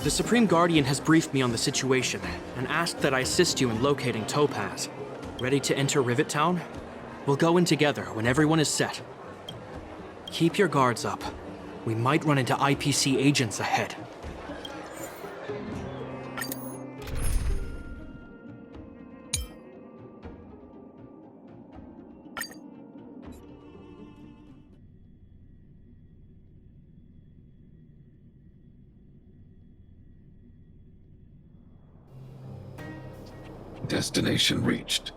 The Supreme Guardian has briefed me on the situation and asked that I assist you in locating Topaz. Ready to enter Rivet Town? We'll go in together when everyone is set. Keep your guards up. We might run into IPC agents ahead. Destination reached.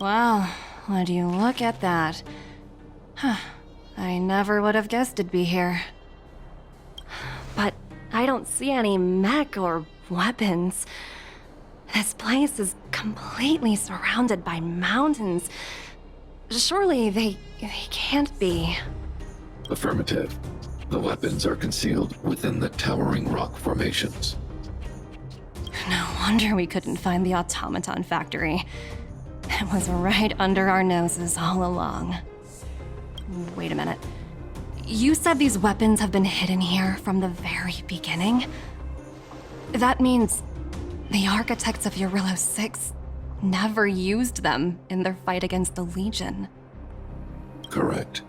Wow, would you look at that? Huh, I never would have guessed it'd be here. But I don't see any mech or weapons. This place is completely surrounded by mountains. Surely they can't be. Affirmative. The weapons are concealed within the towering rock formations. No wonder we couldn't find the automaton factory. It was right under our noses all along. Wait a minute. You said these weapons have been hidden here from the very beginning? That means the architects of Eurillo 6 never used them in their fight against the Legion. Correct.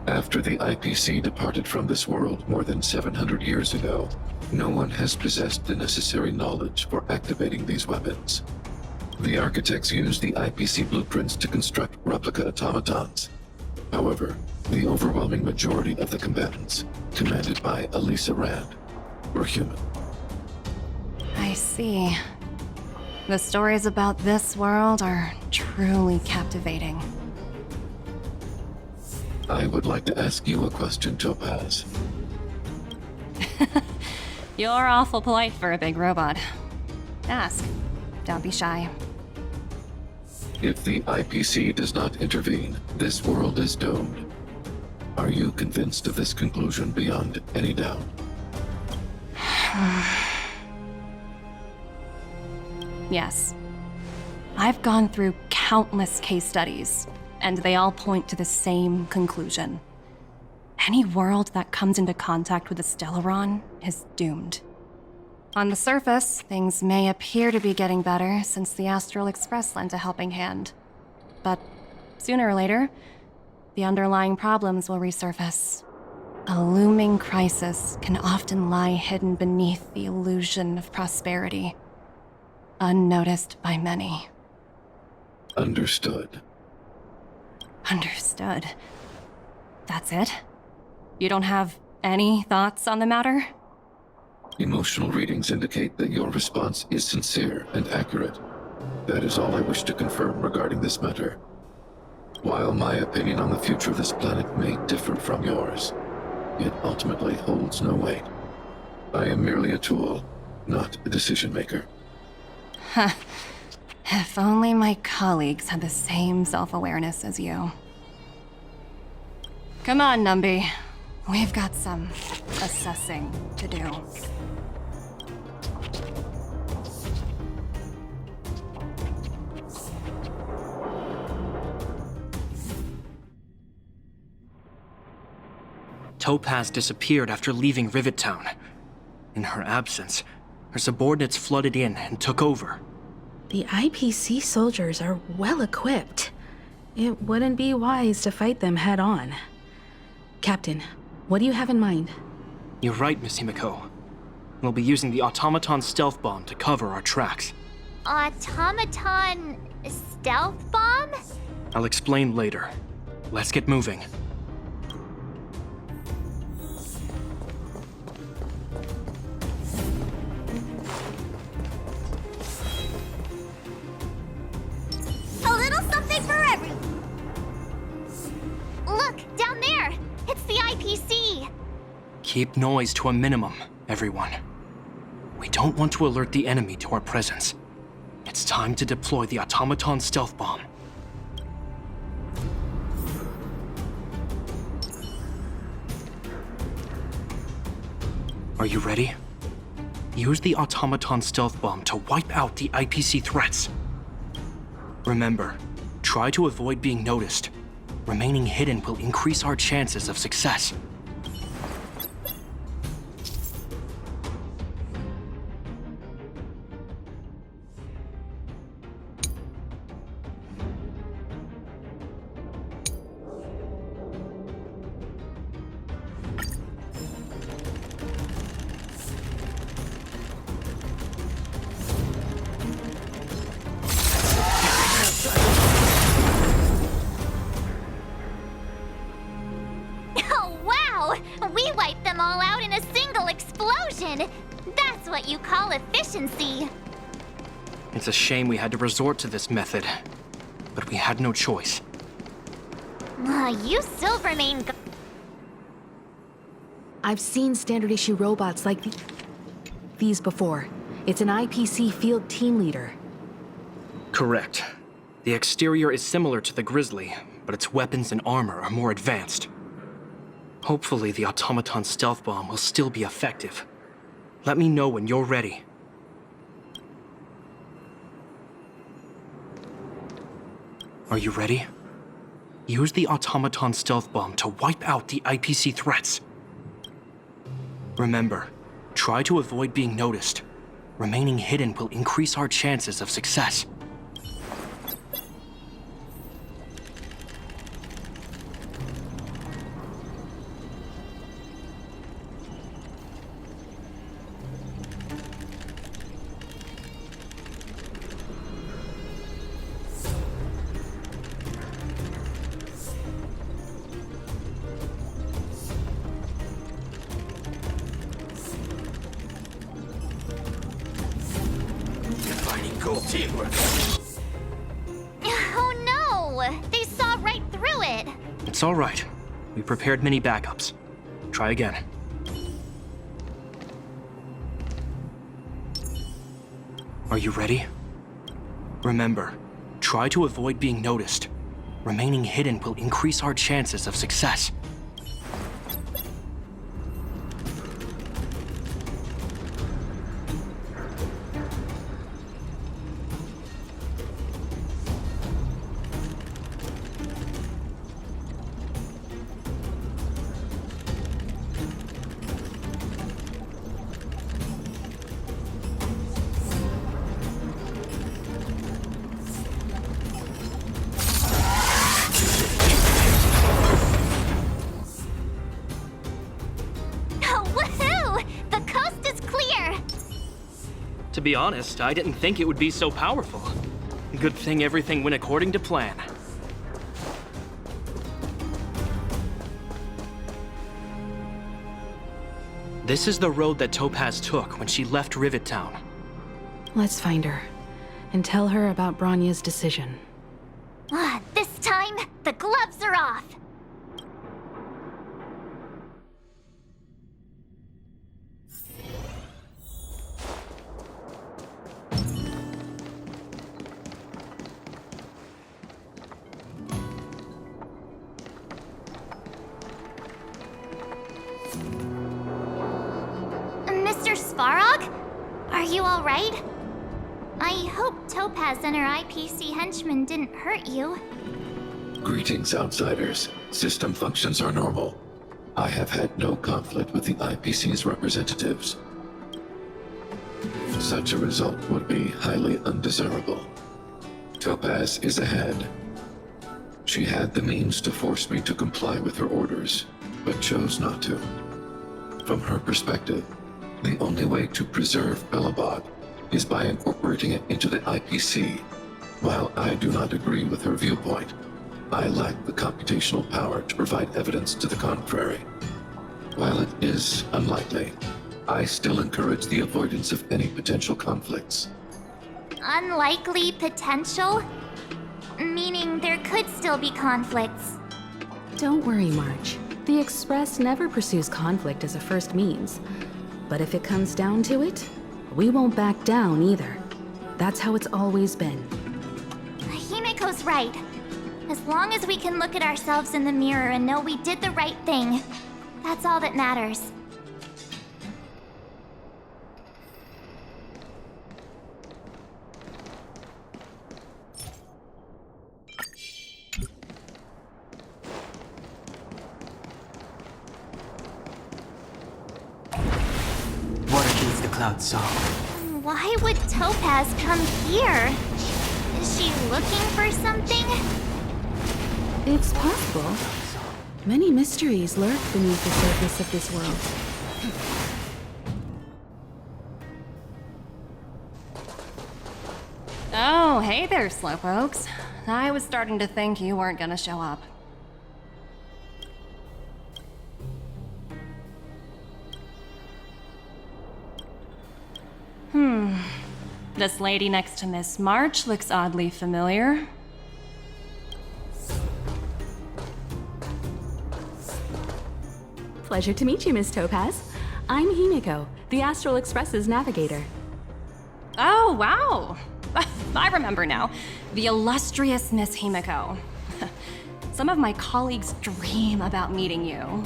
After the IPC departed from this world more than 700 years ago, no one has possessed the necessary knowledge for activating these weapons. The architects used the IPC blueprints to construct replica automatons. However, the overwhelming majority of the combatants, commanded by Elisa Rand, were human. I see. The stories about this world are truly captivating. I would like to ask you a question, Topaz. You're awful polite for a big robot. Ask. Don't be shy. If the IPC does not intervene, this world is doomed. Are you convinced of this conclusion beyond any doubt? Yes. I've gone through countless case studies, and they all point to the same conclusion. Any world that comes into contact with a Stellaron is doomed. On the surface, things may appear to be getting better since the Astral Express lent a helping hand. But sooner or later, the underlying problems will resurface. A looming crisis can often lie hidden beneath the illusion of prosperity, unnoticed by many. Understood. Understood. That's it? You don't have any thoughts on the matter? Emotional readings indicate that your response is sincere and accurate. That is all I wish to confirm regarding this matter. While my opinion on the future of this planet may differ from yours, it ultimately holds no weight. I am merely a tool, not a decision maker. Huh. If only my colleagues had the same self-awareness as you. Come on, Numby. We've got some assessing to do. Topaz disappeared after leaving Rivet Town. In her absence, her subordinates flooded in and took over. The IPC soldiers are well equipped. It wouldn't be wise to fight them head on. Captain, what do you have in mind? You're right, Miss Himiko. We'll be using the automaton stealth bomb to cover our tracks. Automaton stealth bomb? I'll explain later. Let's get moving. A little something for everyone. Look, down there. It's the IPC. Keep noise to a minimum, everyone. We don't want to alert the enemy to our presence. It's time to deploy the automaton stealth bomb. Are you ready? Use the automaton stealth bomb to wipe out the IPC threats. Remember, try to avoid being noticed. Remaining hidden will increase our chances of success. We wiped them all out in a single explosion! That's what you call efficiency! It's a shame we had to resort to this method, but we had no choice. You Silvermane I've seen standard issue robots like these before. It's an IPC field team leader. Correct. The exterior is similar to the Grizzly, but its weapons and armor are more advanced. Hopefully, the automaton stealth bomb will still be effective. Let me know when you're ready. Are you ready? Use the automaton stealth bomb to wipe out the IPC threats. Remember, try to avoid being noticed. Remaining hidden will increase our chances of success. Oh no! They saw right through it! It's all right. We prepared many backups. Try again. Are you ready? Remember, try to avoid being noticed. Remaining hidden will increase our chances of success. Woohoo! The coast is clear! To be honest, I didn't think it would be so powerful. Good thing everything went according to plan. This is the road that Topaz took when she left Rivet Town. Let's find her and tell her about Bronya's decision. This time, the gloves are off! Mr. Svarog? Are you alright? I hope Topaz and her IPC henchmen didn't hurt you. Greetings, outsiders. System functions are normal. I have had no conflict with the IPC's representatives. Such a result would be highly undesirable. Topaz is ahead. She had the means to force me to comply with her orders, but chose not to. From her perspective, the only way to preserve Belobog is by incorporating it into the IPC. While I do not agree with her viewpoint, I lack the computational power to provide evidence to the contrary. While it is unlikely, I still encourage the avoidance of any potential conflicts. Unlikely potential? Meaning there could still be conflicts. Don't worry, March. The Express never pursues conflict as a first means. But if it comes down to it, we won't back down either. That's how it's always been. Himiko's right. As long as we can look at ourselves in the mirror and know we did the right thing, that's all that matters. What are these the clouds saw? Why would Topaz come here? Is she looking for something? It's possible. Many mysteries lurk beneath the surface of this world. Oh, hey there, Slowpokes. I was starting to think you weren't gonna show up. This lady next to Miss March looks oddly familiar. Pleasure to meet you, Miss Topaz. I'm Himiko, the Astral Express's navigator. Oh, wow. I remember now. The illustrious Miss Himiko. Some of my colleagues dream about meeting you.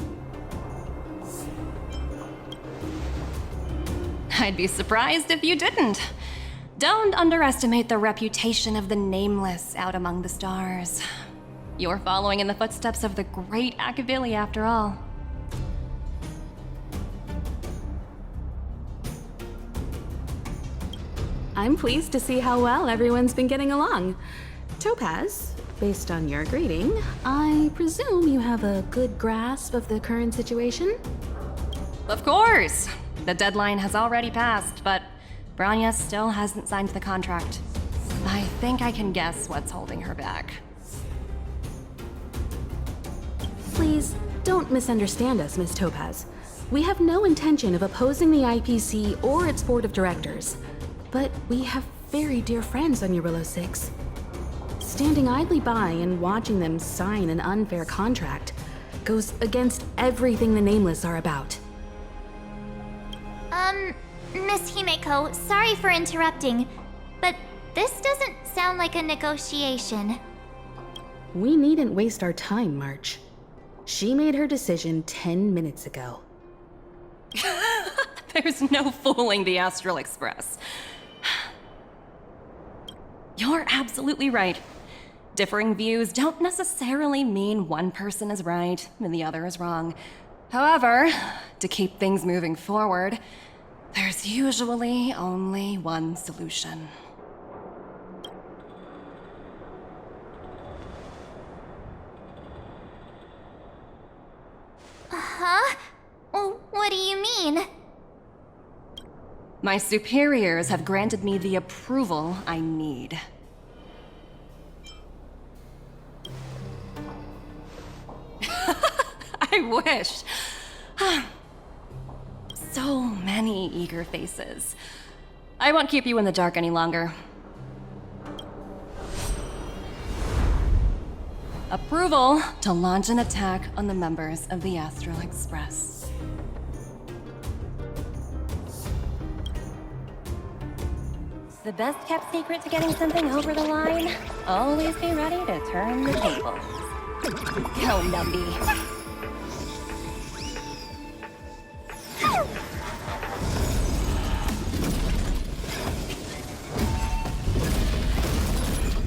I'd be surprised if you didn't. Don't underestimate the reputation of the Nameless out among the stars. You're following in the footsteps of the great Akavili, after all. I'm pleased to see how well everyone's been getting along. Topaz, based on your greeting, I presume you have a good grasp of the current situation? Of course! The deadline has already passed, but Branya still hasn't signed the contract. I think I can guess what's holding her back. Please, don't misunderstand us, Miss Topaz. We have no intention of opposing the IPC or its board of directors. But we have very dear friends on Eurillo 6. Standing idly by and watching them sign an unfair contract goes against everything the Nameless are about. Miss Himeko, sorry for interrupting, but this doesn't sound like a negotiation. We needn't waste our time, March. She made her decision 10 minutes ago. There's no fooling the Astral Express. You're absolutely right. Differing views don't necessarily mean one person is right and the other is wrong. However, to keep things moving forward, there's usually only one solution. Huh? What do you mean? My superiors have granted me the approval I need. I wish. So many eager faces. I won't keep you in the dark any longer. Approval to launch an attack on the members of the Astral Express. The best kept secret to getting something over the line? Always be ready to turn the tables. Go, Numby.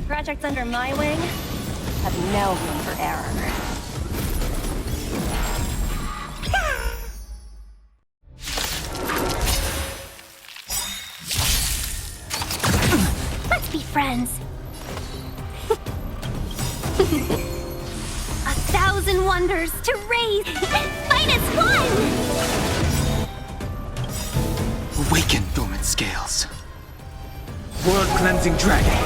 Projects under my wing have no room for error. Let's be friends. 1,000 wonders to raise minus one! Awaken, dormant scales. World-cleansing dragon.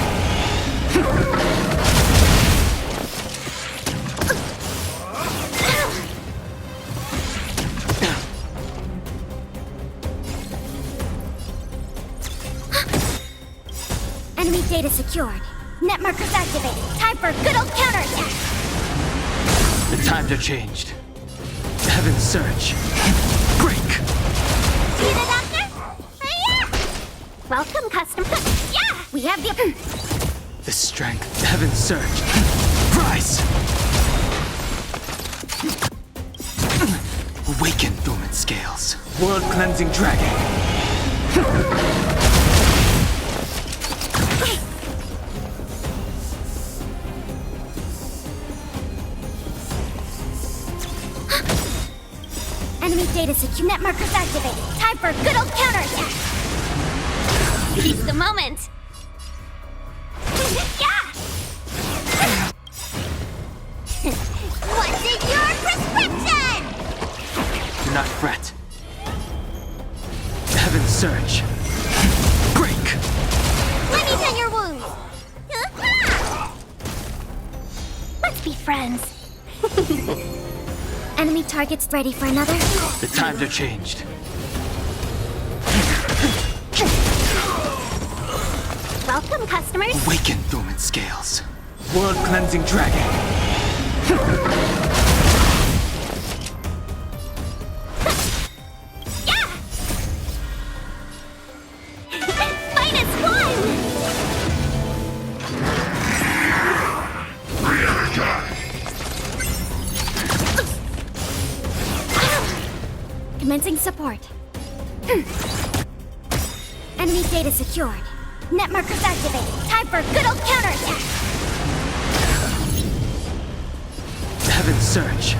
Enemy data secured. Net markers activated. Time for a good old counterattack. The times are changed. Heaven's surge. Break! See the doctor? Yeah! Welcome, custom. Yeah! We have the... The strength. Heaven's surge. Rise! Awaken, dormant scales. World-cleansing dragon. Enemy data secure. Net markers activated. Time for a good old counterattack. Seize the moment. Yeah! What's in your prescription? Do not fret. Heaven's surge. Break! Let me tend your wounds. Let's be friends. Enemy targets ready for another? The times are changed. Welcome, customers. Awaken dormant scales. World cleansing dragon. Yeah! Minus one! Commencing support. Enemy data secured. Net markers activated. Time for a good old counterattack. Heaven surge.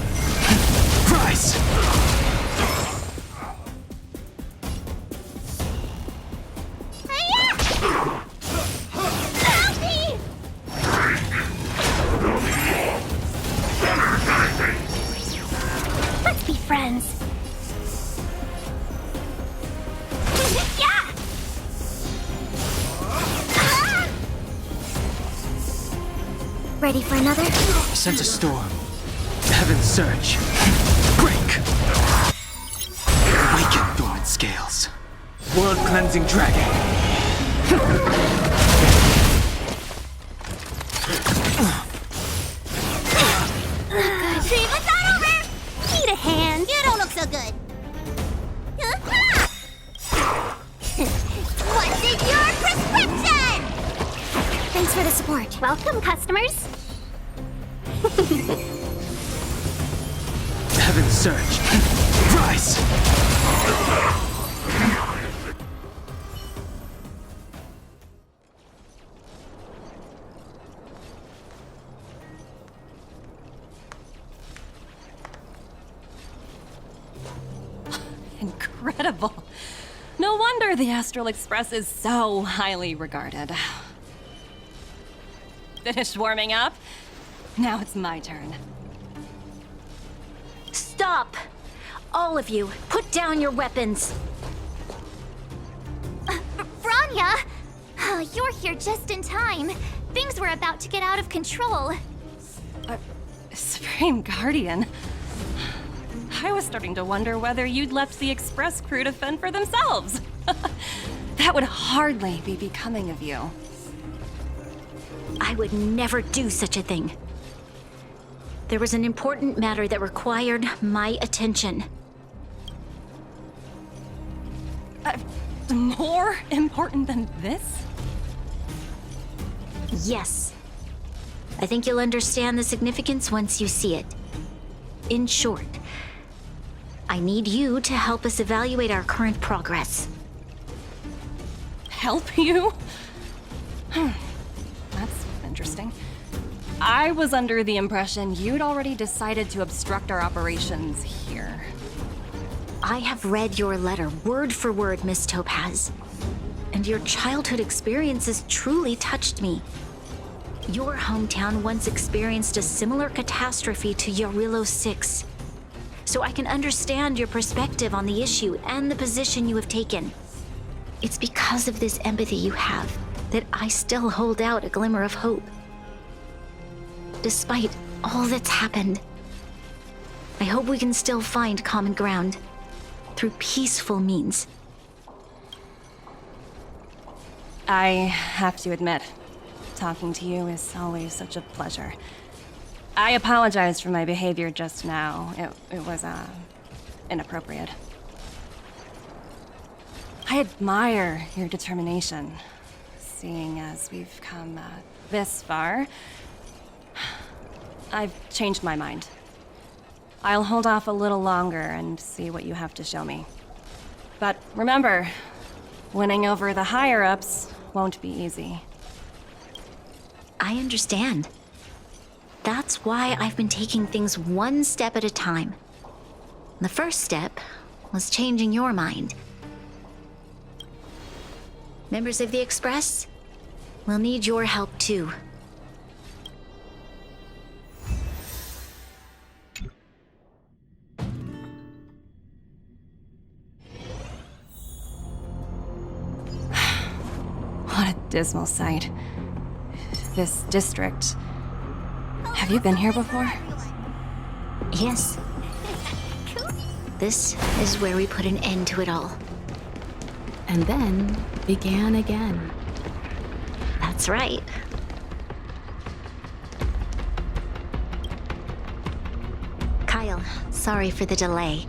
Rise! Help me! Let's be friends. Yeah! Ready for another? Sent a storm. Heaven surge. Break! Awaken dormant scales. World cleansing dragon. Treatment's not over! Need a hand. You don't look so good. What's in your prescription? Thanks for the support. Welcome, customers. Heaven surge. Rise! Incredible. No wonder the Astral Express is so highly regarded. Finished warming up? Now it's my turn. Stop! All of you, put down your weapons. Bronya! You're here just in time. Things were about to get out of control. Supreme Guardian. I was starting to wonder whether you'd left the Express crew to fend for themselves. That would hardly be becoming of you. I would never do such a thing. There was an important matter that required my attention. More important than this? Yes. I think you'll understand the significance once you see it. In short, I need you to help us evaluate our current progress. Help you? That's interesting. I was under the impression you'd already decided to obstruct our operations here. I have read your letter word for word, Miss Topaz. And your childhood experiences truly touched me. Your hometown once experienced a similar catastrophe to Yarillo 6. So I can understand your perspective on the issue and the position you have taken. It's because of this empathy you have that I still hold out a glimmer of hope. Despite all that's happened, I hope we can still find common ground through peaceful means. I have to admit, talking to you is always such a pleasure. I apologize for my behavior just now. It was, inappropriate. I admire your determination, seeing as we've come this far. I've changed my mind. I'll hold off a little longer and see what you have to show me. But remember, winning over the higher-ups won't be easy. I understand. That's why I've been taking things one step at a time. The first step was changing your mind. Members of the Express, we'll need your help too. What a dismal sight. This district. Have you been here before? Yes. This is where we put an end to it all. And then began again. That's right. Kyle, sorry for the delay.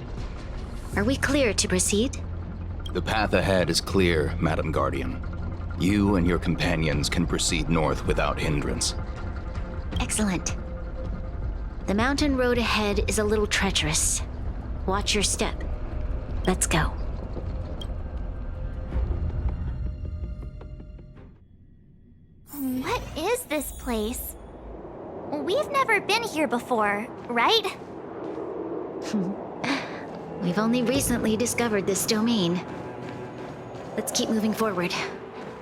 Are we clear to proceed? The path ahead is clear, Madam Guardian. You and your companions can proceed north without hindrance. Excellent. The mountain road ahead is a little treacherous. Watch your step. Let's go. What is this place? We've never been here before, right? We've only recently discovered this domain. Let's keep moving forward.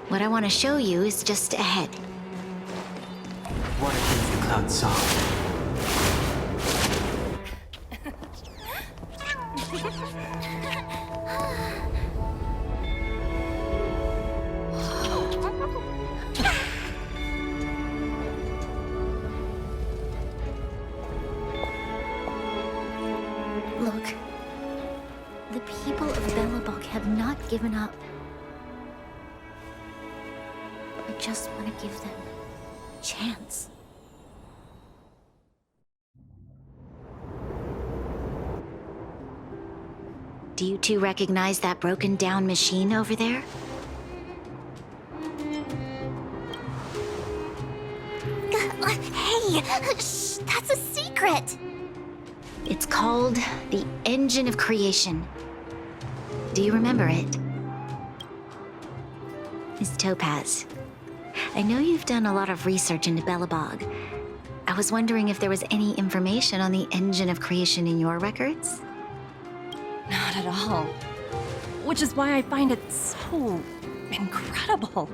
What I want to show you is just ahead. What are things the clouds saw? Look. The people of Belobog have not given up. I just want to give them a chance. Do you two recognize that broken down machine over there? Hey, shh, that's a secret. It's called the Engine of Creation. Do you remember it? Miss Topaz, I know you've done a lot of research into Belobog. I was wondering if there was any information on the Engine of Creation in your records? Not at all. Which is why I find it so incredible.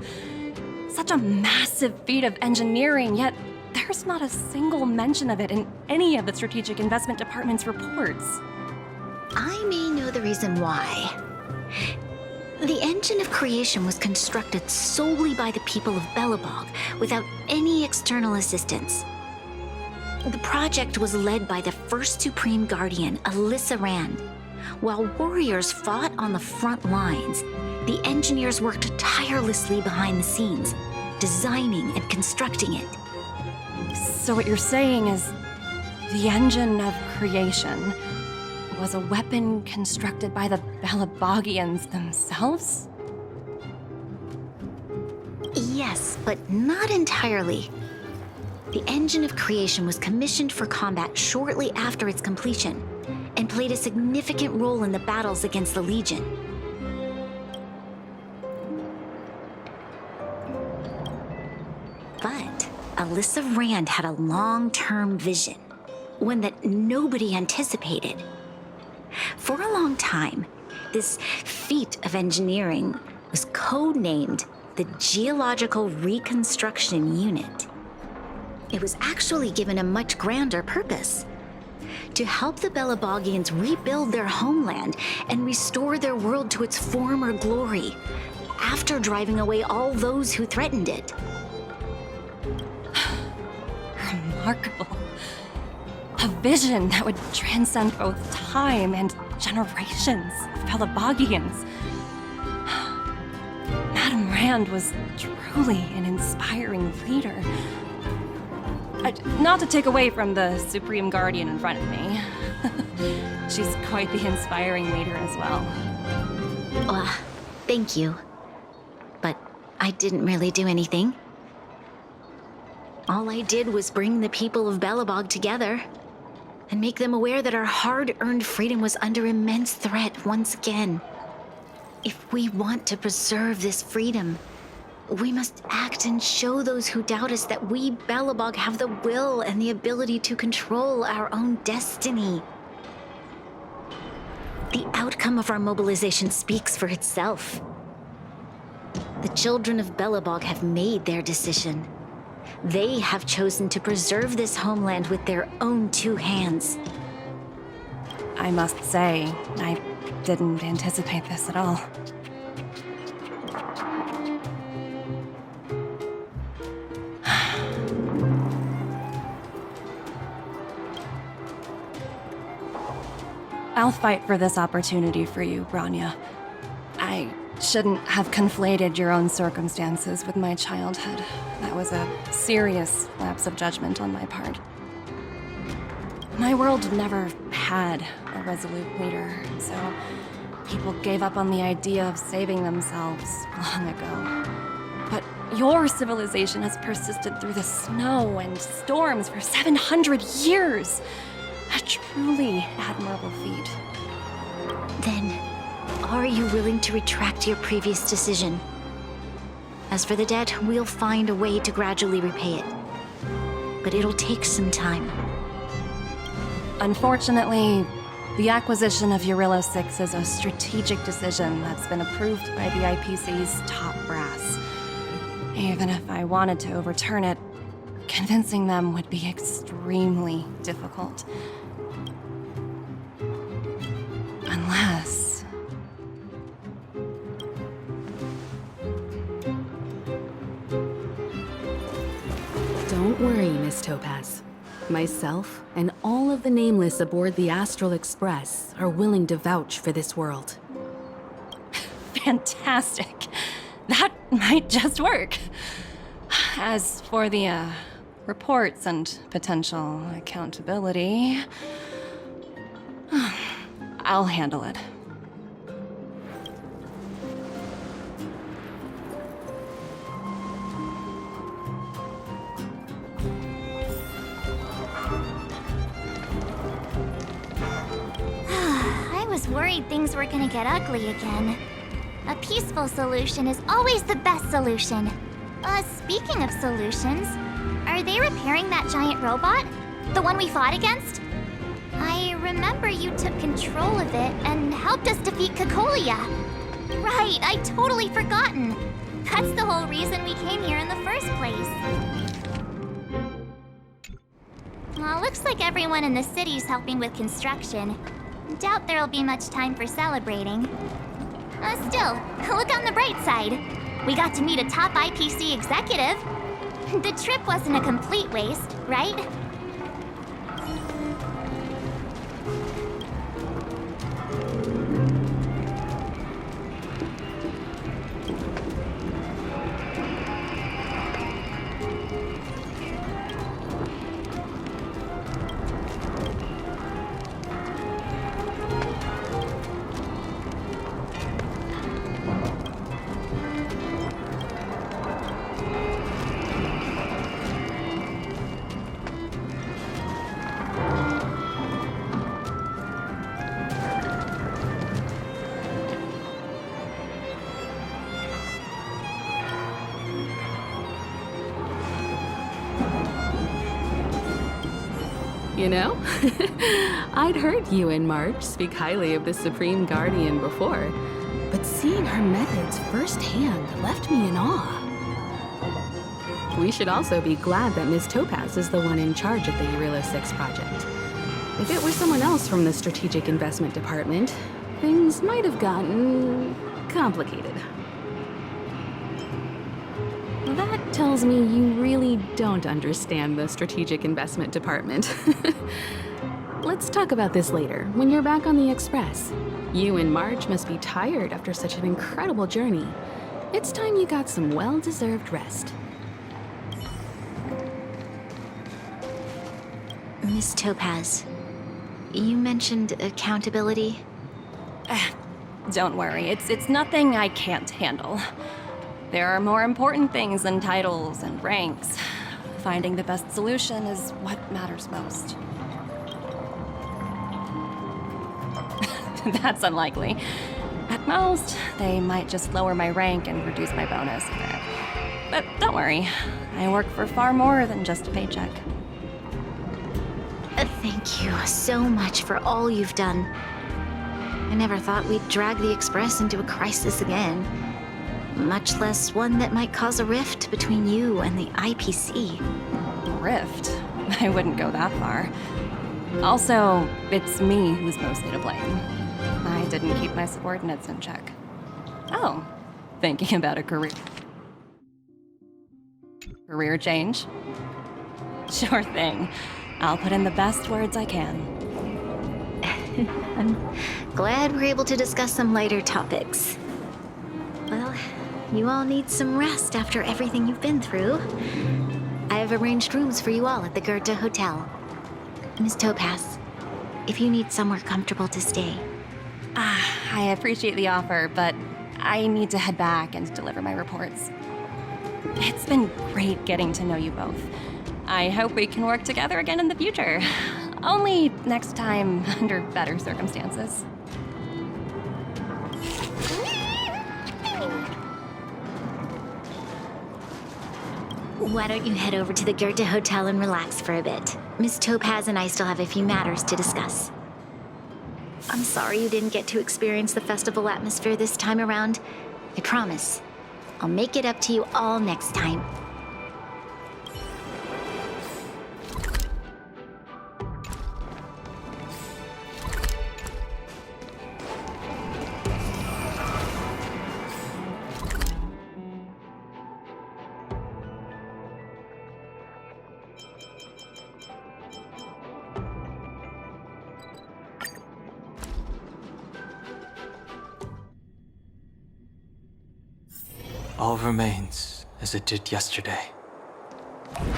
Such a massive feat of engineering, yet there's not a single mention of it in any of the Strategic Investment Department's reports. I may know the reason why. The Engine of Creation was constructed solely by the people of Belobog, without any external assistance. The project was led by the first Supreme Guardian, Alyssa Rand. While warriors fought on the front lines, the engineers worked tirelessly behind the scenes, designing and constructing it. So what you're saying is, the Engine of Creation was a weapon constructed by the Belabogians themselves? Yes, but not entirely. The Engine of Creation was commissioned for combat shortly after its completion, and played a significant role in the battles against the Legion. But Alyssa Rand had a long-term vision, one that nobody anticipated. For a long time, this feat of engineering was codenamed the Geological Reconstruction Unit. It was actually given a much grander purpose: to help the Belabogians rebuild their homeland and restore their world to its former glory, after driving away all those who threatened it. Remarkable. A vision that would transcend both time and generations of Belabogians. Madame Rand was truly an inspiring leader. Not to take away from the Supreme Guardian in front of me. She's quite the inspiring leader as well. Thank you. But I didn't really do anything. All I did was bring the people of Belobog together and make them aware that our hard-earned freedom was under immense threat once again. If we want to preserve this freedom, we must act and show those who doubt us that we, Belobog, have the will and the ability to control our own destiny. The outcome of our mobilization speaks for itself. The children of Belobog have made their decision. They have chosen to preserve this homeland with their own two hands. I must say, I didn't anticipate this at all. I'll fight for this opportunity for you, Branya. I shouldn't have conflated your own circumstances with my childhood. That was a serious lapse of judgment on my part. My world never had a resolute leader, so people gave up on the idea of saving themselves long ago. But your civilization has persisted through the snow and storms for 700 years. A truly admirable feat. Then, are you willing to retract your previous decision? As for the debt, we'll find a way to gradually repay it. But it'll take some time. Unfortunately, the acquisition of Eurilo 6 is a strategic decision that's been approved by the IPC's top brass. Even if I wanted to overturn it, convincing them would be extremely difficult. Unless... Don't worry, Miss Topaz. Myself and all of the Nameless aboard the Astral Express are willing to vouch for this world. Fantastic. That might just work. As for the, reports and potential accountability, I'll handle it. I was worried things were gonna get ugly again. A peaceful solution is always the best solution. Speaking of solutions, are they repairing that giant robot? The one we fought against? I remember you took control of it and helped us defeat Cocolia. Right, I'd totally forgotten. That's the whole reason we came here in the first place. Well, looks like everyone in the city's helping with construction. Doubt there'll be much time for celebrating. Still, look on the bright side. We got to meet a top IPC executive. The trip wasn't a complete waste, right? You know, I'd heard you and March speak highly of the Supreme Guardian before, but seeing her methods firsthand left me in awe. We should also be glad that Ms. Topaz is the one in charge of the Eurilo 6 project. If it were someone else from the Strategic Investment Department, things might have gotten complicated. That tells me you really don't understand the Strategic Investment Department. Let's talk about this later, when you're back on the Express. You and March must be tired after such an incredible journey. It's time you got some well-deserved rest. Miss Topaz, you mentioned accountability. Don't worry, it's nothing I can't handle. There are more important things than titles and ranks. Finding the best solution is what matters most. That's unlikely. At most, they might just lower my rank and reduce my bonus. But don't worry, I work for far more than just a paycheck. Thank you so much for all you've done. I never thought we'd drag the Express into a crisis again. Much less one that might cause a rift between you and the IPC. Rift? I wouldn't go that far. Also, it's me who's mostly to blame. I didn't keep my subordinates in check. Oh, thinking about a career change? Sure thing. I'll put in the best words I can. I'm glad we're able to discuss some lighter topics. You all need some rest after everything you've been through. I have arranged rooms for you all at the Goethe Hotel. Miss Topaz, if you need somewhere comfortable to stay. I appreciate the offer, but I need to head back and deliver my reports. It's been great getting to know you both. I hope we can work together again in the future. Only next time under better circumstances. Why don't you head over to the Goethe Hotel and relax for a bit? Miss Topaz and I still have a few matters to discuss. I'm sorry you didn't get to experience the festival atmosphere this time around. I promise, I'll make it up to you all next time. All remains as it did yesterday.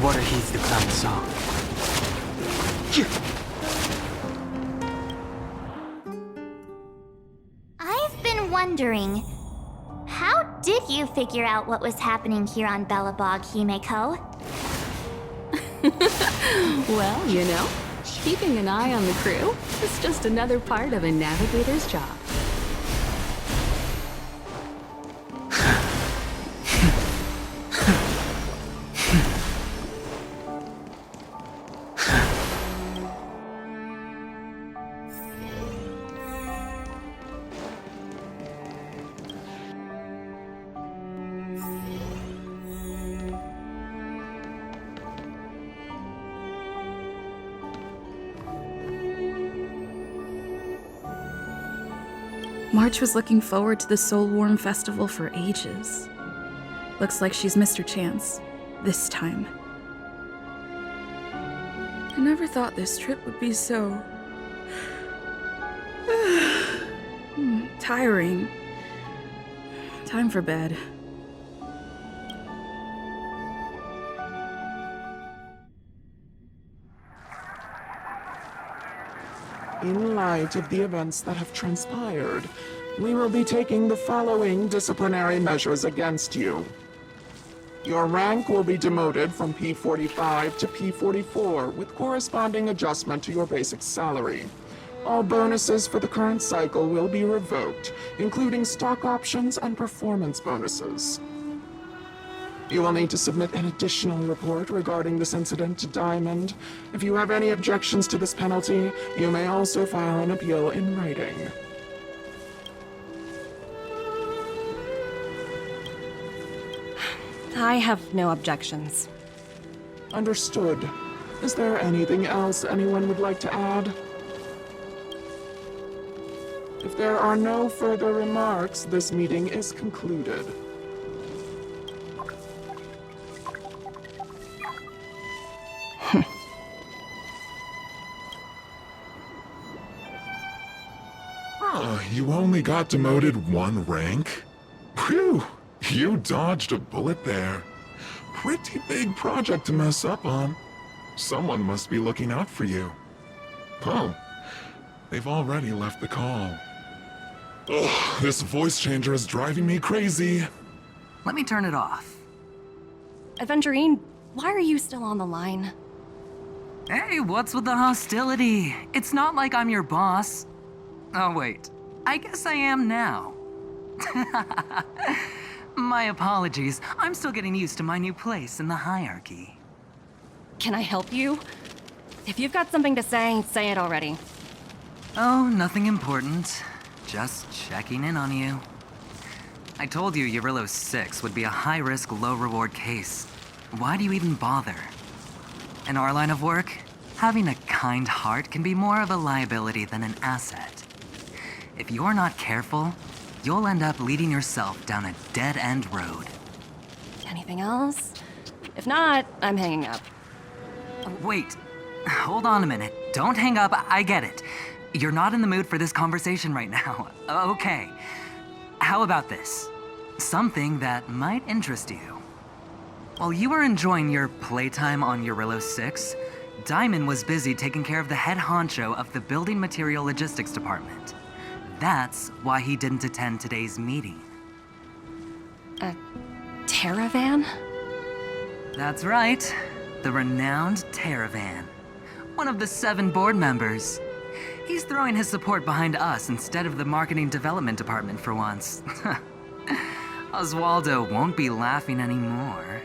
Water heeds the cloud's song. I've been wondering, how did you figure out what was happening here on Belobog, Himeko? Well, you know, keeping an eye on the crew is just another part of a navigator's job. March was looking forward to the Soulworm Festival for ages. Looks like she's missed her chance. This time. I never thought this trip would be so... tiring. Time for bed. In light of the events that have transpired, we will be taking the following disciplinary measures against you. Your rank will be demoted from P45 to P44 with corresponding adjustment to your basic salary. All bonuses for the current cycle will be revoked, including stock options and performance bonuses. You will need to submit an additional report regarding this incident to Diamond. If you have any objections to this penalty, you may also file an appeal in writing. I have no objections. Understood. Is there anything else anyone would like to add? If there are no further remarks, this meeting is concluded. You only got demoted one rank? Phew, you dodged a bullet there. Pretty big project to mess up on. Someone must be looking out for you. Oh, they've already left the call. Ugh, this voice changer is driving me crazy. Let me turn it off. Aventurine, why are you still on the line? Hey, what's with the hostility? It's not like I'm your boss. Oh, wait. I guess I am now. My apologies. I'm still getting used to my new place in the hierarchy. Can I help you? If you've got something to say it already. Oh, nothing important. Just checking in on you. I told you Eurillo 6 would be a high-risk, low-reward case. Why do you even bother? In our line of work, having a kind heart can be more of a liability than an asset. If you're not careful, you'll end up leading yourself down a dead-end road. Anything else? If not, I'm hanging up. Wait, hold on a minute. Don't hang up, I get it. You're not in the mood for this conversation right now. Okay. How about this? Something that might interest you. While you were enjoying your playtime on Eurillo 6, Diamond was busy taking care of the head honcho of the Building Material Logistics Department. That's why he didn't attend today's meeting. A Terravan? That's right. The renowned Terravan. One of the 7 board members. He's throwing his support behind us instead of the Marketing Development Department for once. Oswaldo won't be laughing anymore.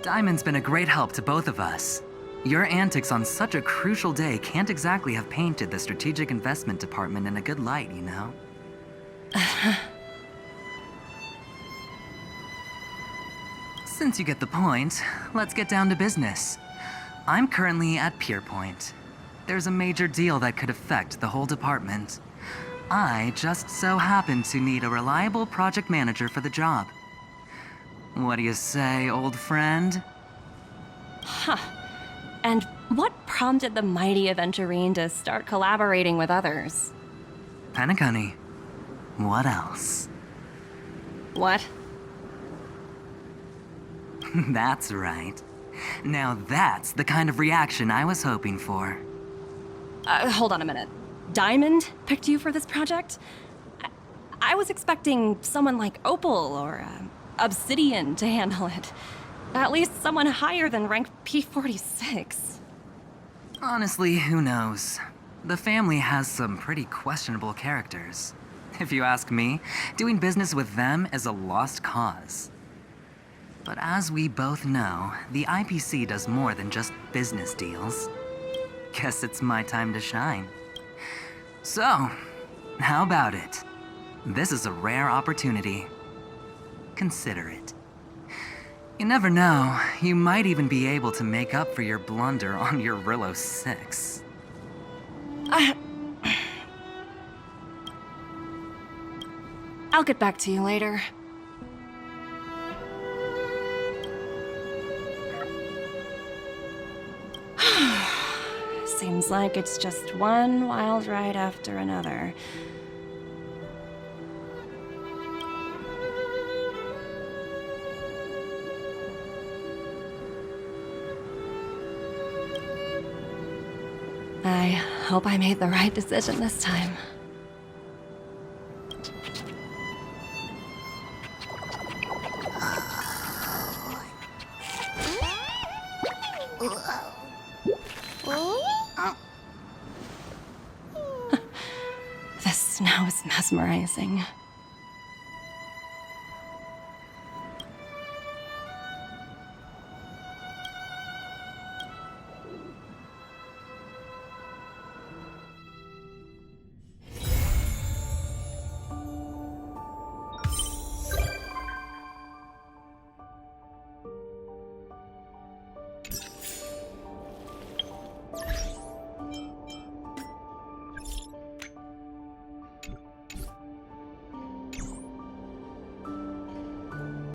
Diamond's been a great help to both of us. Your antics on such a crucial day can't exactly have painted the Strategic Investment Department in a good light, you know? Since you get the point, let's get down to business. I'm currently at Pierpoint. There's a major deal that could affect the whole department. I just so happen to need a reliable project manager for the job. What do you say, old friend? Huh. And what prompted the mighty Aventurine to start collaborating with others? Penacony. What else? What? That's right. Now that's the kind of reaction I was hoping for. Hold on a minute. Diamond picked you for this project? I was expecting someone like Opal or Obsidian to handle it. At least someone higher than rank P46. Honestly, who knows? The family has some pretty questionable characters. If you ask me, doing business with them is a lost cause. But as we both know, the IPC does more than just business deals. Guess it's my time to shine. So, how about it? This is a rare opportunity. Consider it. You never know, you might even be able to make up for your blunder on your Eurillo 6. I'll get back to you later. Seems like it's just one wild ride after another. I hope I made the right decision this time. The snow is mesmerizing.